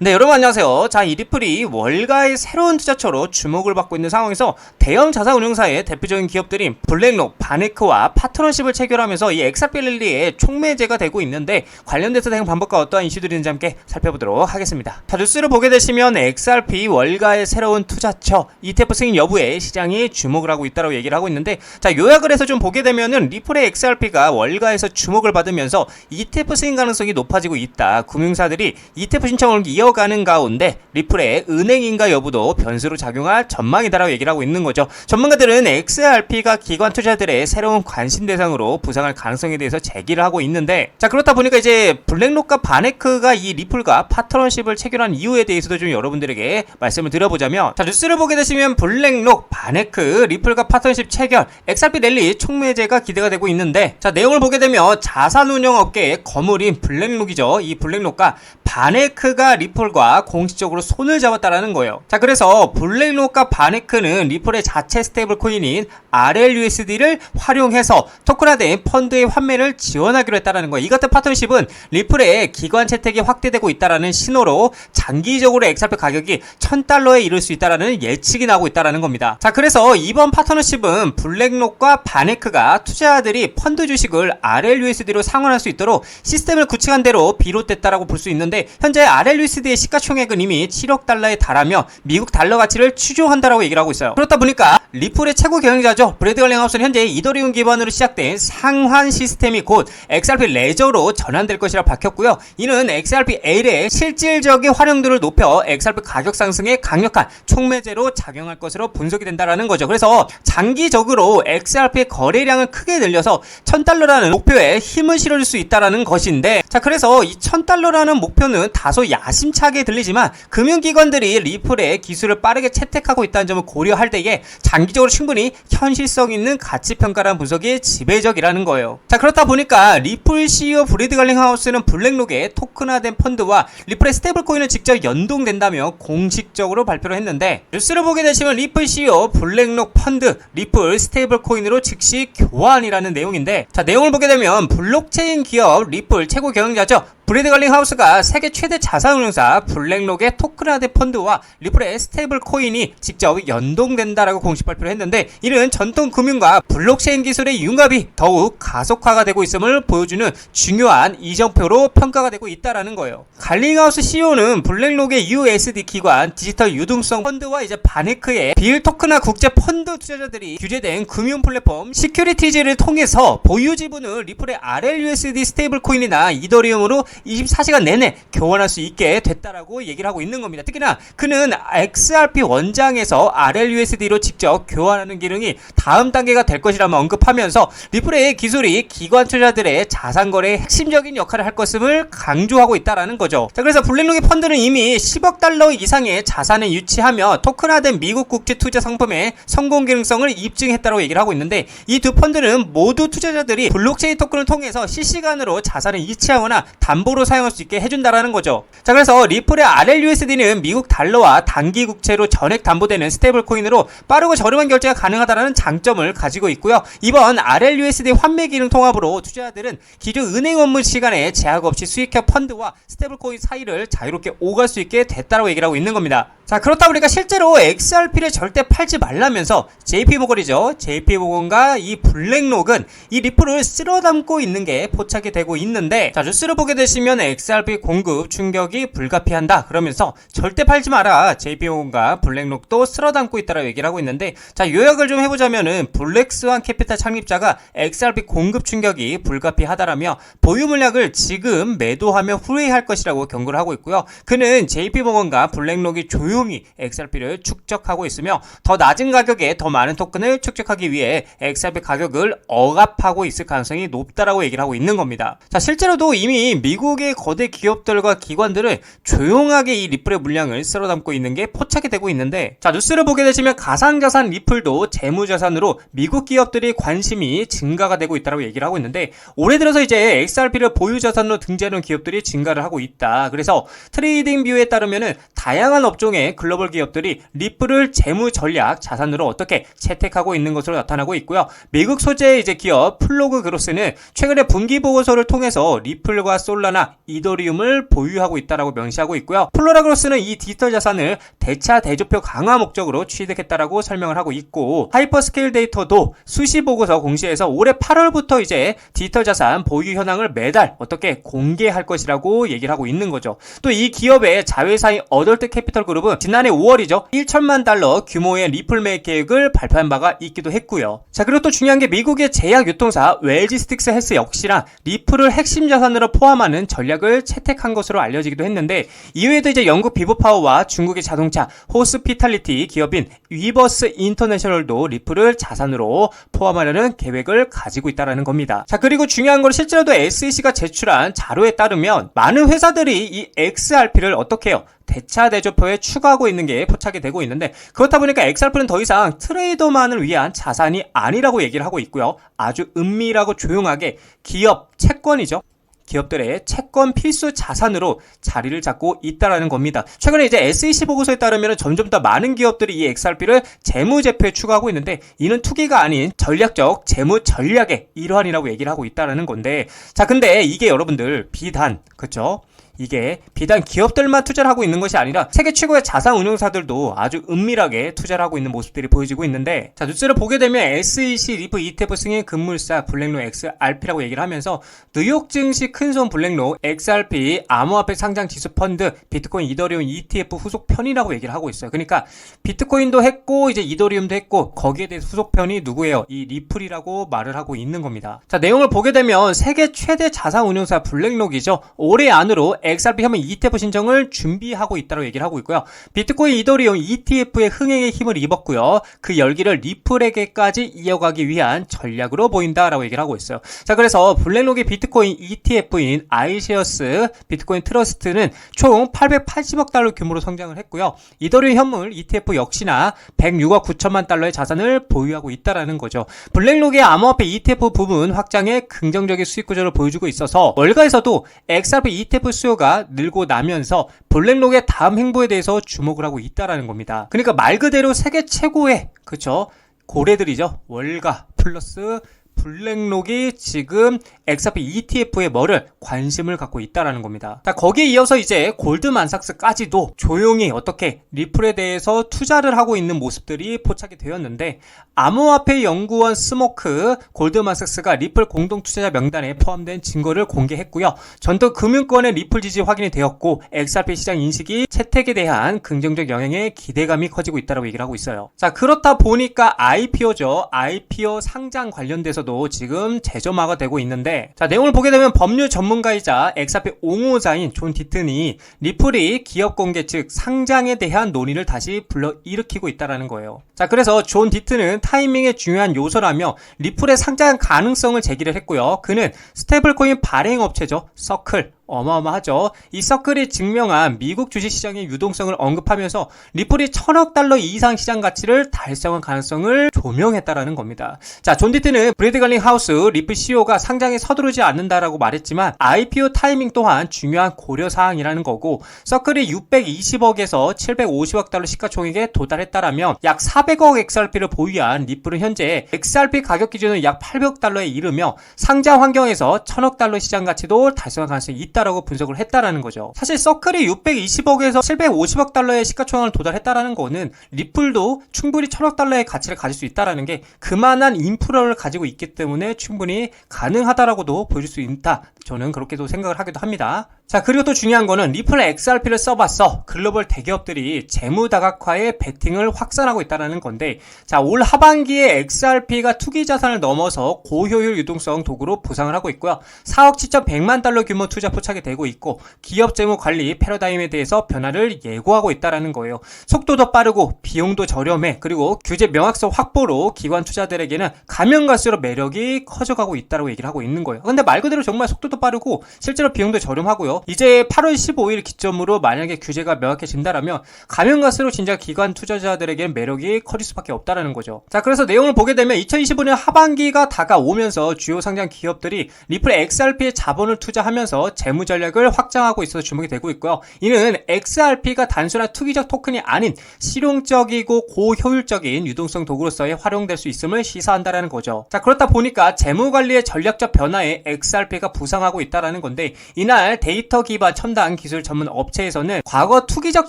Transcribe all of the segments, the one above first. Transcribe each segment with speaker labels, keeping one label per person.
Speaker 1: 네, 여러분 안녕하세요. 자, 이 리플이 월가의 새로운 투자처로 주목을 받고 있는 상황에서 대형 자산운용사의 대표적인 기업들인 블랙록, 바네크와 파트너십을 체결하면서 이 XRP 랠리의 촉매제가 되고 있는데 관련돼서 대응 방법과 어떠한 이슈들이 있는지 함께 살펴보도록 하겠습니다. 자, 뉴스를 보게 되시면 XRP 월가의 새로운 투자처 ETF 승인 여부에 시장이 주목을 하고 있다고 얘기를 하고 있는데, 자, 요약을 해서 좀 보게 되면은 리플의 XRP가 월가에서 주목을 받으면서 ETF 승인 가능성이 높아지고 있다. 금융사들이 ETF 신청을 이어가는 가운데 리플의 은행인가 여부도 변수로 작용할 전망이다라고 얘기를 하고 있는 거죠. 전문가들은 XRP가 기관 투자들의 새로운 관심 대상으로 부상할 가능성에 대해서 제기를 하고 있는데, 자, 그렇다 보니까 이제 블랙록과 바네크가 이 리플과 파트너십을 체결한 이유에 대해서도 좀 여러분들에게 말씀을 드려보자면, 자, 뉴스를 보게 되시면 블랙록, 바네크, 리플과 파트너십 체결, XRP 랠리 촉매제가 기대가 되고 있는데, 자, 내용을 보게 되면 자산운용 업계의 거물인 블랙록이죠. 이 블랙록과 바네크가 리플과 공식적으로 손을 잡았다라는 거예요. 자, 그래서 블랙록과 바네크는 리플의 자체 스테이블 코인인 RLUSD를 활용해서 토큰화된 펀드의 환매를 지원하기로 했다라는 거예요. 이 같은 파트너십은 리플의 기관 채택이 확대되고 있다라는 신호로 장기적으로 XRP 가격이 $1000에 이를 수 있다라는 예측이 나오고 있다라는 겁니다. 자, 그래서 이번 파트너십은 블랙록과 바네크가 투자자들이 펀드 주식을 RLUSD로 상환할 수 있도록 시스템을 구축한 대로 비롯됐다라고 볼 수 있는데, 현재 RLUSD의 시가총액은 이미 $7억 달하며 미국 달러 가치를 추종한다라고 얘기를 하고 있어요. 그렇다 보니까 리플의 최고 경영자죠, 브래드 갈링하우스는 현재 이더리움 기반으로 시작된 상환 시스템이 곧 XRP 레저로 전환될 것이라 밝혔고요. 이는 XRP L의 실질적인 활용도를 높여 XRP 가격 상승에 강력한 촉매제로 작용할 것으로 분석이 된다라는 거죠. 그래서 장기적으로 XRP의 거래량을 크게 늘려서 $1000라는 목표에 힘을 실어줄 수 있다라는 것인데, 자, 그래서 이 $1000라는 목표는 다소 야심차게 들리지만 금융기관들이 리플의 기술을 빠르게 채택하고 있다는 점을 고려할 때에 장기적으로 충분히 현실성 있는 가치평가라는 분석이 지배적이라는 거예요. 자, 그렇다 보니까 리플 CEO 브래드 갈링하우스는 블랙록의 토큰화된 펀드와 리플의 스테이블 코인을 직접 연동된다며 공식적으로 발표를 했는데, 뉴스를 보게 되시면 리플 CEO 블랙록 펀드 리플 스테이블 코인으로 즉시 교환이라는 내용인데, 자, 내용을 보게 되면 블록체인 기업 리플 최고 경영자죠, 브래드 갈링하우스가 세계 최대 자산운용사 블랙록의 토큰화된 펀드와 리플의 스테이블 코인이 직접 연동된다라고 공식 발표를 했는데, 이는 전통 금융과 블록체인 기술의 융합이 더욱 가속화가 되고 있음을 보여주는 중요한 이정표로 평가가 되고 있다라는 거예요. 갈링하우스 CEO는 블랙록의 USD 기관 디지털 유동성 펀드와 이제 바네크의 빌토큰화 국제 펀드 투자자들이 규제된 금융 플랫폼 시큐리티즈를 통해서 보유 지분을 리플의 RLUSD 스테이블 코인이나 이더리움으로 24시간 내내 교환할 수 있게 됐다라고 얘기를 하고 있는 겁니다. 특히나 그는 XRP 원장에서 RLUSD로 직접 교환하는 기능이 다음 단계가 될 것이라며 언급하면서 리플의 기술이 기관 투자자들의 자산 거래에 핵심적인 역할을 할 것임을 강조하고 있다라는 거죠. 자, 그래서 블랙록의 펀드는 이미 $10억 이상의 자산을 유치하며 토큰화된 미국 국제 투자 상품의 성공 기능성을 입증했다고 얘기를 하고 있는데, 이 두 펀드는 모두 투자자들이 블록체인 토큰을 통해서 실시간으로 자산을 이체하거나 담보로 사용할 수 있게 해준다라는 거죠. 자, 그래서 리플의 RLUSD는 미국 달러와 단기 국채로 전액 담보되는 스테이블 코인으로 빠르고 저렴한 결제가 가능하다는 장점을 가지고 있고요. 이번 RLUSD 환매 기능 통합으로 투자자들은 기존 은행 업무 시간에 제약 없이 수익형 펀드와 스테이블 코인 사이를 자유롭게 오갈 수 있게 됐다고 얘기를 하고 있는 겁니다. 자, 그렇다 보니까 실제로 XRP를 절대 팔지 말라면서 JP모건이죠. JP모건과 이 블랙록은 이 리플을 쓸어 담고 있는 게 포착이 되고 있는데, 자, 뉴스를 보게 되시면 XRP 공급 충격이 불가피한다 그러면서 절대 팔지 마라, JP모건과 블랙록도 쓸어 담고 있다라고 얘기를 하고 있는데, 자, 요약을 좀 해보자면은 블랙스완 캐피탈 창립자가 XRP 공급 충격이 불가피하다라며 보유 물량을 지금 매도하며 후회할 것이라고 경고를 하고 있고요. 그는 JP모건과 블랙록이 조용히 XRP를 축적하고 있으며 더 낮은 가격에 더 많은 토큰을 축적하기 위해 XRP 가격을 억압하고 있을 가능성이 높다라고 얘기를 하고 있는 겁니다. 자, 실제로도 이미 미국의 거대 기업들과 기관들은 조용하게 이 리플의 물량을 쓸어 담고 있는 게 포착이 되고 있는데, 자, 뉴스를 보게 되시면 가상자산 리플도 재무자산으로 미국 기업들이 관심이 증가가 되고 있다고 얘기를 하고 있는데, 올해 들어서 이제 XRP를 보유자산으로 등재하는 기업들이 증가를 하고 있다. 그래서 트레이딩 뷰에 따르면은 다양한 업종의 글로벌 기업들이 리플을 재무 전략 자산으로 어떻게 채택하고 있는 것으로 나타나고 있고요. 미국 소재의 이제 기업 플로그 그로스는 최근에 분기 보고서를 통해서 리플과 솔라나 이더리움을 보유하고 있다라고 명시하고 있고요. 플로라 그로스는 이 디지털 자산을 대차 대조표 강화 목적으로 취득했다라고 설명을 하고 있고, 하이퍼스케일 데이터도 수시 보고서 공시에서 올해 8월부터 이제 디지털 자산 보유 현황을 매달 어떻게 공개할 것이라고 얘기를 하고 있는 거죠. 또 이 기업의 자회사인 어덜트 캐피털 그룹은 지난해 5월이죠. 1천만 달러 규모의 리플 매입 계획을 발표한 바가 있기도 했고요. 자, 그리고 또 중요한 게 미국의 제약 유통사 웰지스틱스 헬스 역시나 리플을 핵심 자산으로 포함하는 전략을 채택한 것으로 알려지기도 했는데, 이외에도 이제 영국 비보파워와 중국의 자동차 호스피탈리티 기업인 위버스 인터내셔널도 리플을 자산으로 포함하려는 계획을 가지고 있다는 겁니다. 자, 그리고 중요한 건 실제로도 SEC가 제출한 자료에 따르면 많은 회사들이 이 XRP를 어떻게 해요? 대차 대조표에 추가하고 있는 게 포착이 되고 있는데, 그렇다 보니까 XRP는 더 이상 트레이더만을 위한 자산이 아니라고 얘기를 하고 있고요. 아주 은밀하고 조용하게 기업 채권이죠. 기업들의 채권 필수 자산으로 자리를 잡고 있다라는 겁니다. 최근에 이제 SEC 보고서에 따르면 점점 더 많은 기업들이 이 XRP를 재무제표에 추가하고 있는데, 이는 투기가 아닌 전략적 재무 전략의 일환이라고 얘기를 하고 있다라는 건데, 자, 근데 이게 여러분들 비단, 그쵸? 이게 비단 기업들만 투자를 하고 있는 것이 아니라 세계 최고의 자산 운용사들도 아주 은밀하게 투자를 하고 있는 모습들이 보여지고 있는데, 자, 뉴스를 보게 되면 SEC 리프 ETF 승인 금물사 블랙록 XRP라고 얘기를 하면서 뉴욕 증시 큰손 블랙록 XRP 암호화폐 상장 지수 펀드 비트코인 이더리움 ETF 후속 편이라고 얘기를 하고 있어요. 그러니까 비트코인도 했고 이제 이더리움도 했고 거기에 대해서 후속 편이 누구예요? 이 리플이라고 말을 하고 있는 겁니다. 자, 내용을 보게 되면 세계 최대 자산 운용사 블랙록이죠. 올해 안으로 XRP 혐의 ETF 신청을 준비하고 있다고 얘기를 하고 있고요. 비트코인 이더리움 ETF의 흥행에 힘을 입었고요. 그 열기를 리플에게까지 이어가기 위한 전략으로 보인다라고 얘기를 하고 있어요. 자, 그래서 블랙록의 비트코인 ETF인 아이시어스 비트코인 트러스트는 총 880억 달러 규모로 성장을 했고요. 이더리움 현물 ETF 역시나 106억 9천만 달러의 자산을 보유하고 있다라는 거죠. 블랙록의 암호화폐 ETF 부분 확장에 긍정적인 수익 구조를 보여주고 있어서 월가에서도 XRP ETF 수요가 늘고 나면서 블랙록의 다음 행보에 대해서 주목을 하고 있다라는 겁니다. 그러니까 말 그대로 세계 최고의, 그쵸, 고래들이죠. 월가 플러스 블랙록이 지금 XRP ETF에 뭐를 관심을 갖고 있다라는 겁니다. 자, 거기에 이어서 이제 골드만삭스까지도 조용히 어떻게 리플에 대해서 투자를 하고 있는 모습들이 포착이 되었는데, 암호화폐 연구원 스모크 골드만삭스가 리플 공동투자자 명단에 포함된 증거를 공개했고요. 전통금융권의 리플 지지 확인이 되었고 XRP 시장 인식이 채택에 대한 긍정적 영향에 기대감이 커지고 있다고 얘기를 하고 있어요. 자, 그렇다 보니까 IPO죠. IPO 상장 관련돼서도 지금 재점화가 되고 있는데, 자, 내용을 보게 되면 법률 전문가이자 XRP 옹호자인 존 디튼이 리플이 기업 공개 즉 상장에 대한 논의를 다시 불러일으키고 있다는 거예요. 자, 그래서 존 디튼은 타이밍의 중요한 요소라며 리플의 상장 가능성을 제기를 했고요. 그는 스테이블코인 발행업체죠. 서클, 어마어마하죠. 이 서클이 증명한 미국 주식시장의 유동성을 언급하면서 리플이 1000억 달러 이상 시장 가치를 달성할 가능성을 조명했다라는 겁니다. 자, 존 디튼은 브래드 갈링 하우스 리플 CEO가 상장에 서두르지 않는다라고 말했지만 IPO 타이밍 또한 중요한 고려사항이라는 거고, 서클이 620억에서 750억 달러 시가총액에 도달했다라면 약 400억 XRP를 보유한 리플은 현재 XRP 가격 기준은 약 800억 달러에 이르며 상장 환경에서 1000억 달러 시장 가치도 달성할 가능성이 있다라고 분석을 했다라는 거죠. 사실 서클이 620억에서 750억 달러의 시가총액을 도달했다라는 거는 리플도 충분히 1000억 달러의 가치를 가질 수 있다라는 게 그만한 인프라를 가지고 있기 때문에 충분히 가능하다라고도 보여줄 수 있다. 저는 그렇게도 생각을 하기도 합니다. 자, 그리고 또 중요한 거는 리플 XRP를 써봤어. 글로벌 대기업들이 재무 다각화에 베팅을 확산하고 있다는 건데, 자, 올 하반기에 XRP가 투기 자산을 넘어서 고효율 유동성 도구로 부상을 하고 있고요. 4억 7,100만 달러 규모 투자 포착이 되고 있고, 기업 재무 관리 패러다임에 대해서 변화를 예고하고 있다는 거예요. 속도도 빠르고 비용도 저렴해. 그리고 규제 명확성 확보로 기관 투자들에게는 가면 갈수록 매력이 커져가고 있다고 얘기를 하고 있는 거예요. 근데 말 그대로 정말 속도도 빠르고 실제로 비용도 저렴하고요. 거고요. 이제 8월 15일 기점으로 만약에 규제가 명확해진다라면 가면 갈수록 진짜 기관 투자자들에게는 매력이 커질 수밖에 없다라는 거죠. 자, 그래서 내용을 보게 되면 2025년 하반기가 다가오면서 주요 상장 기업들이 리플 XRP에 자본을 투자하면서 재무 전략을 확장하고 있어서 주목이 되고 있고요. 이는 XRP가 단순한 투기적 토큰이 아닌 실용적이고 고효율적인 유동성 도구로서의 활용될 수 있음을 시사한다라는 거죠. 자, 그렇다 보니까 재무 관리의 전략적 변화에 XRP가 부상하고 있다라는 건데, 이날 데이터 기반 첨단 기술 전문 업체에서는 과거 투기적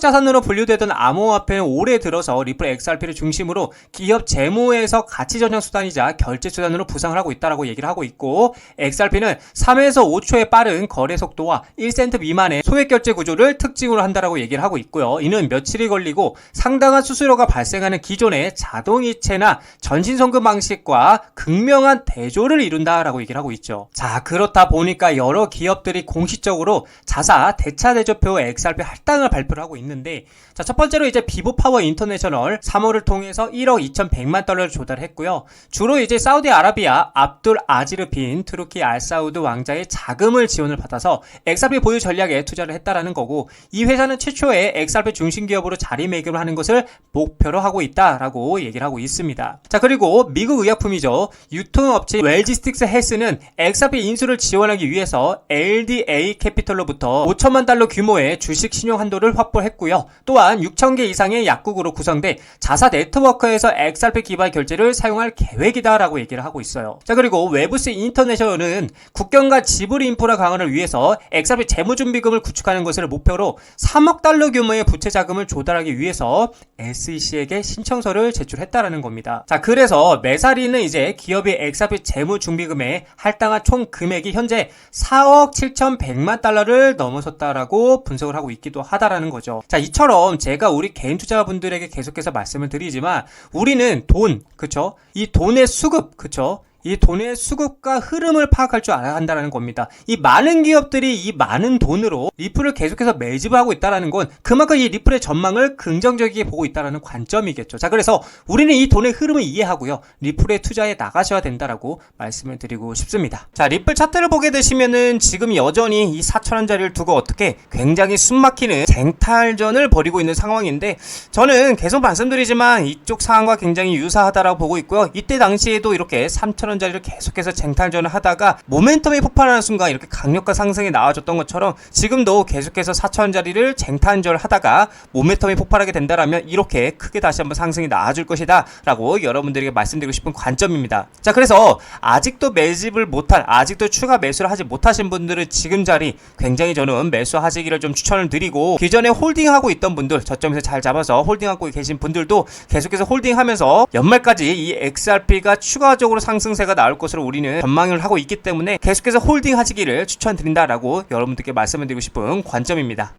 Speaker 1: 자산으로 분류되던 암호화폐는 올해 들어서 리플 XRP를 중심으로 기업 재무에서 가치 전환 수단이자 결제 수단으로 부상을 하고 있다라고 얘기를 하고 있고, XRP는 3에서 5초의 빠른 거래 속도와 1센트 미만의 소액 결제 구조를 특징으로 한다라고 얘기를 하고 있고요. 이는 며칠이 걸리고 상당한 수수료가 발생하는 기존의 자동이체나 전신송금 방식과 극명한 대조를 이룬다라고 얘기를 하고 있죠. 자, 그렇다 보니까 여러 기업들이 공식적으로 자사 대차 대조표 XRP 할당을 발표를 하고 있는데, 자, 첫 번째로 이제 비보파워 인터내셔널 3호를 통해서 1억 2,100만 달러를 조달했고요. 주로 이제 사우디아라비아 압둘 아지르 빈 투르키 알사우드 왕자의 자금을 지원을 받아서 XRP 보유 전략에 투자를 했다라는 거고, 이 회사는 최초의 XRP 중심 기업으로 자리매김을 하는 것을 목표로 하고 있다라고 얘기를 하고 있습니다. 자, 그리고 미국 의약품이죠. 유통업체 웰지스틱스 헬스는 XRP 인수를 지원하기 위해서 LDA 캐피털로부터 5천만 달러 규모의 주식 신용 한도를 확보했고요. 또한 6,000개 이상의 약국으로 구성돼 자사 네트워크에서 XRP 기반 결제를 사용할 계획이다라고 얘기를 하고 있어요. 자, 그리고 웨브스 인터내셔널은 국경과 지불 인프라 강화를 위해서 XRP 재무준비금을 구축하는 것을 목표로 3억 달러 규모의 부채 자금을 조달하기 위해서 SEC에게 신청서를 제출했다라는 겁니다. 자, 그래서 메사리는 이제 기업이 XRP 재무준비금에 할당한 총 금액이 현재 4억 7,100만 달러를 넘어섰다라고 분석을 하고 있기도 하다라는 거죠. 자, 이처럼 제가 우리 개인 투자분들에게 계속해서 말씀을 드리지만, 우리는 돈, 그쵸? 이 돈의 수급, 그쵸? 이 돈의 수급과 흐름을 파악할 줄 알아야 한다는 겁니다. 이 많은 기업들이 이 많은 돈으로 리플을 계속해서 매집을 하고 있다는 건 그만큼 이 리플의 전망을 긍정적이게 보고 있다는 관점이겠죠. 자, 그래서 우리는 이 돈의 흐름을 이해하고요, 리플에 투자해 나가셔야 된다라고 말씀을 드리고 싶습니다. 자, 리플 차트를 보게 되시면은 지금 여전히 이 4,000원짜리를 두고 어떻게 굉장히 숨막히는 쟁탈전을 벌이고 있는 상황인데, 저는 계속 말씀드리지만 이쪽 상황과 굉장히 유사하다라고 보고 있고요. 이때 당시에도 이렇게 3,000원 자리를 계속해서 쟁탈전을 하다가 모멘텀이 폭발하는 순간 이렇게 강력한 상승이 나와줬던 것처럼 지금도 계속해서 4,000원짜리를 쟁탈전을 하다가 모멘텀이 폭발하게 된다라면 이렇게 크게 다시 한번 상승이 나와줄 것이다 라고 여러분들에게 말씀드리고 싶은 관점입니다. 자, 그래서 아직도 매집을 못한, 아직도 추가 매수를 하지 못하신 분들은 지금 자리 굉장히 저는 매수하시기를 좀 추천을 드리고, 기존에 홀딩하고 있던 분들, 저점에서 잘 잡아서 홀딩하고 계신 분들도 계속해서 홀딩하면서 연말까지 이 XRP가 추가적으로 상승세가 나올 것으로 우리는 전망을 하고 있기 때문에 계속해서 홀딩 하시기를 추천드린다라고 여러분들께 말씀을 드리고 싶은 관점입니다.